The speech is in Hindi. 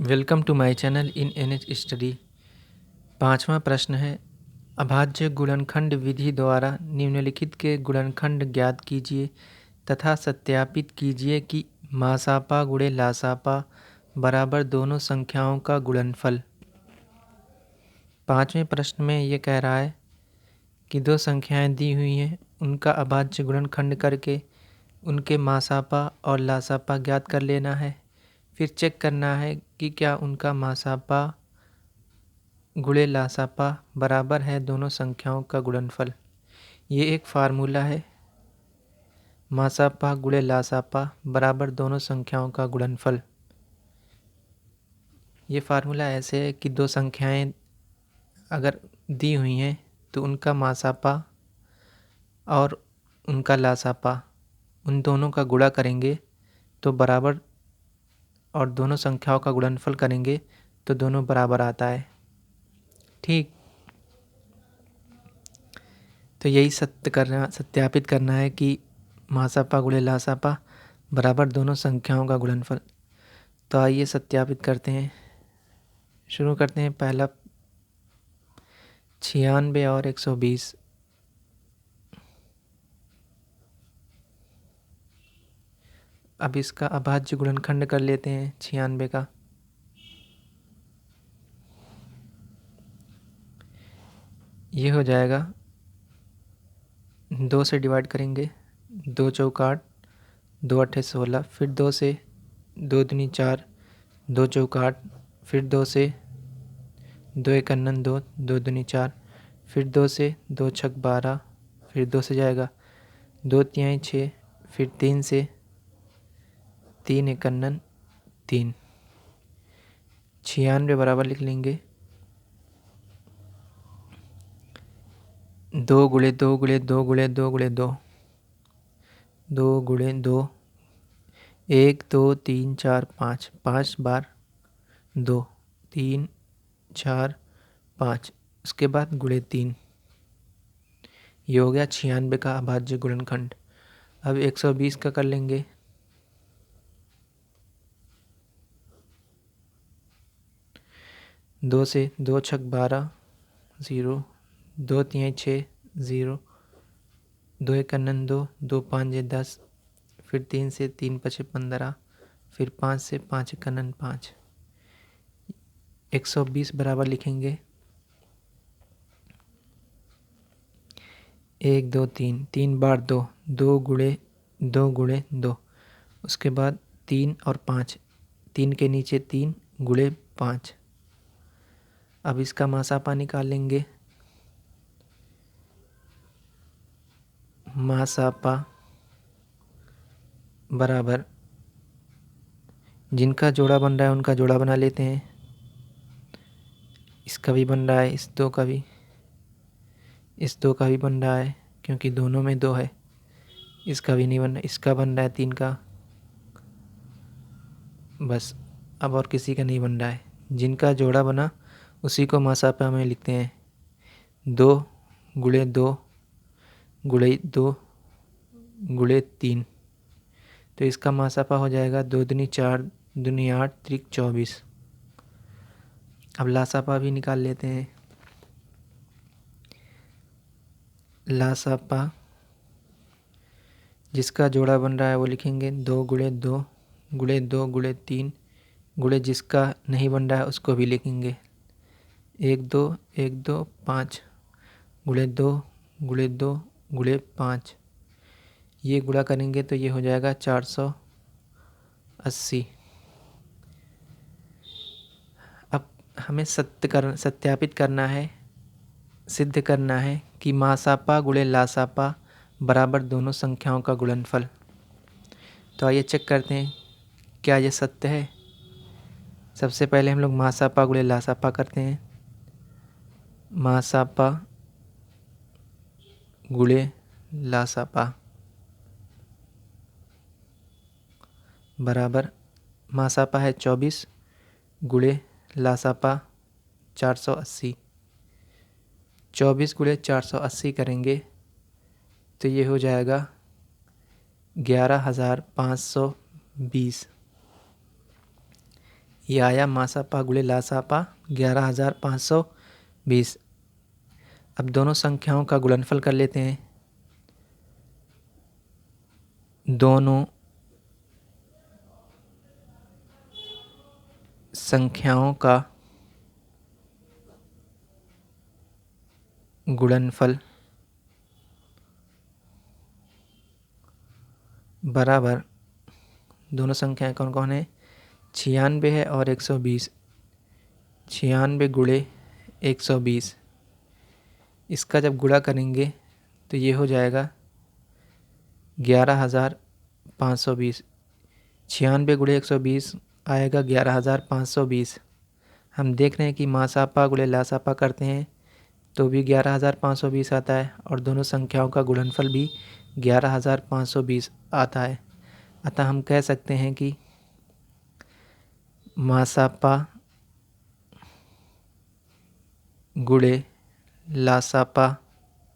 Welcome to my channel in NH study. पाँचवा प्रश्न है, अभाज्य गुणनखंड विधि द्वारा निम्नलिखित के गुणनखंड ज्ञात कीजिए तथा सत्यापित कीजिए कि मासापा गुणे लासापा बराबर दोनों संख्याओं का गुणनफल। पाँचवें प्रश्न में ये कह रहा है कि दो संख्याएं दी हुई हैं, उनका अभाज्य गुणनखंड करके उनके मासापा और लासापा ज्ञात कर लेना है। फिर चेक करना है कि क्या उनका मासापा गुणे लासापा बराबर है दोनों संख्याओं का गुणनफल। ये एक फार्मूला है, मासापा गुणे लासापा बराबर दोनों संख्याओं का गुणनफल। ये फार्मूला ऐसे है कि दो संख्याएं अगर दी हुई हैं तो उनका मासापा और उनका लासापा उन दोनों का गुणा करेंगे तो बराबर, और दोनों संख्याओं का गुणनफल करेंगे तो दोनों बराबर आता है। ठीक, तो यही सत्यापित करना है कि मासापा गुणे लासापा बराबर दोनों संख्याओं का गुणनफल। तो आइए सत्यापित करते हैं। शुरू करते हैं। पहला 96 और 120। अब इसका अभाज्य गुणनखंड कर लेते हैं 96 का। ये हो जाएगा, 2 से डिवाइड करेंगे, 2 चौक 8, 2 अट्ठे 16, फिर 2 से, 2 दूनी 4, 2 चौक 8, फिर 2 से, 2 एक अन्नन 2, 2 दूनी 4, फिर 2 से, 2 छक 12, फिर 2 से जाएगा 2 तिहाई 6, फिर 3 से, 3 एक अन्नन 3। 96 बराबर लिख लेंगे 2 गुणे 2 गुणे 2 गुणे 2 गुणे 2, 2 गुणे 2, 1 2 3 4 5, 5 बार 2, 3 4 5, उसके बाद गुणे 3। ये हो गया 96 का अभाज्य गुणनखंड। अब 120 का कर लेंगे। दो से, 2 छक 12, 0, 2 तिहाई 6, 0, 2 एक अन्नन 2, 2 पाँच 10, फिर 3 से, 3 पछे 15, फिर 5 से, 5 एक अन्नन 5। 120 बराबर लिखेंगे 1 2 3, 3 बार 2, 2 गुणे 2 गुणे 2, उसके बाद 3 और 5, 3 के नीचे 3 गुणे 5। अब इसका मासापा निकाल लेंगे। मासापा बराबर, जिनका जोड़ा बन रहा है उनका जोड़ा बना लेते हैं। इसका भी बन रहा है, इस 2 का भी, इस 2 का भी बन रहा है क्योंकि दोनों में 2 है। इसका भी नहीं बन रहा, इसका बन रहा है 3 का। बस, अब और किसी का नहीं बन रहा है। जिनका जोड़ा बना उसी को मासापा में लिखते हैं। 2 गुणे 2 गुणे 2 गुणे 3, तो इसका मासापा हो जाएगा 2 दूनी 4, दूनी 8, त्रिक 24। अब लासापा भी निकाल लेते हैं। लासापा, जिसका जोड़ा बन रहा है वो लिखेंगे 2 गुणे 2 गुणे 2 गुणे 3 गुणे जिसका नहीं बन रहा है उसको भी लिखेंगे 1 2 1 2 5 गुणे 2 गुणे 2 गुणे 5। ये गुणा करेंगे तो ये हो जाएगा 480। अब हमें सत्यापित करना है, सिद्ध करना है कि मासापा गुणे लासापा बराबर दोनों संख्याओं का गुणनफल। तो आइए चेक करते हैं क्या ये सत्य है। सबसे पहले हम लोग मासापा गुणे लासापा करते हैं। मासापा गुणे लासापा बराबर, मासापा है 24 गुणे लासापा 480। 24 गुणे 480 करेंगे तो ये हो जाएगा 11,520। ये आया मासापा गुणे लासापा 11,520। अब दोनों संख्याओं का गुणनफल कर लेते हैं। दोनों संख्याओं का गुणनफल बराबर, दोनों संख्याएं कौन कौन है, 96 है और 120। 96 गुणे 120, इसका जब गुणा करेंगे तो ये हो जाएगा 11,520। 96 गुणे 120 आएगा 11,520। हम देख रहे हैं कि मासापा गुणे लासापा करते हैं तो भी 11,520 आता है और दोनों संख्याओं का गुणनफल भी 11,520 आता है। अतः हम कह सकते हैं कि मासापा गुणे लासापा